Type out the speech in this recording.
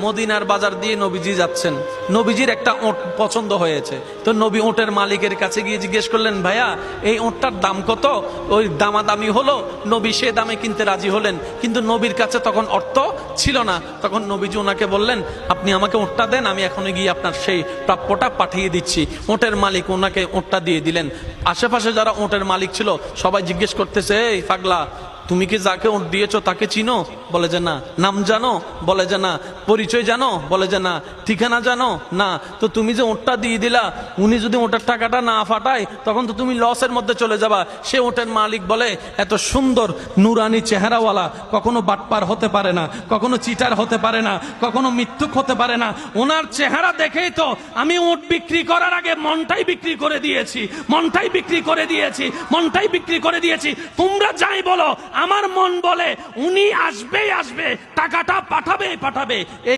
মদিনার বাজার দিয়ে নবীজি যাচ্ছেন, নবীজির একটা ওট পছন্দ হয়েছে। তো নবী ওটের মালিকের কাছে গিয়ে জিজ্ঞেস করলেন, ভাইয়া এই ওটটার দাম কত? ওই দামাদামি হলো, নবী সে দামে কিনতে রাজি হলেন, কিন্তু নবীর কাছে তখন অর্থ ছিল না। তখন নবীজি ওনাকে বললেন, আপনি আমাকে ওটটা দেন, আমি এখনই গিয়ে আপনার সেই প্রাপ্যটা পাঠিয়ে দিচ্ছি। ওটের মালিক ওনাকে ওটটা দিয়ে দিলেন। আশেপাশে যারা ওটের মালিক ছিল সবাই জিজ্ঞেস করতেছে, এই পাগলা, তুমি কি যাকে ওট দিয়েছো তাকে চিনো? বলে যে না। নাম জানো? বলে যে না। পরিচয় জানো? বলে যে না। ঠিকানা জানো? না। তো তুমি যে ওটটা দিয়ে দিলা, উনি যদি ওটার টাকাটা না ফাটায় তখন তো তুমি লসের মধ্যে চলে যাবা। সে ওটের মালিক বলে, এত সুন্দর নুরানি চেহারাওয়ালা কখনো বাটপার হতে পারে না, কখনো চিটার হতে পারে না, কখনো মিথ্যুক হতে পারে না। ওনার চেহারা দেখেই তো আমি ওট বিক্রি করার আগে মনটাই বিক্রি করে দিয়েছি, মনটাই বিক্রি করে দিয়েছি, মনটাই বিক্রি করে দিয়েছি। তোমরা যাই বলো, আমার মন বলে উনি আসবেই আসবে, টাকাটা পাঠাবেই পাঠাবে।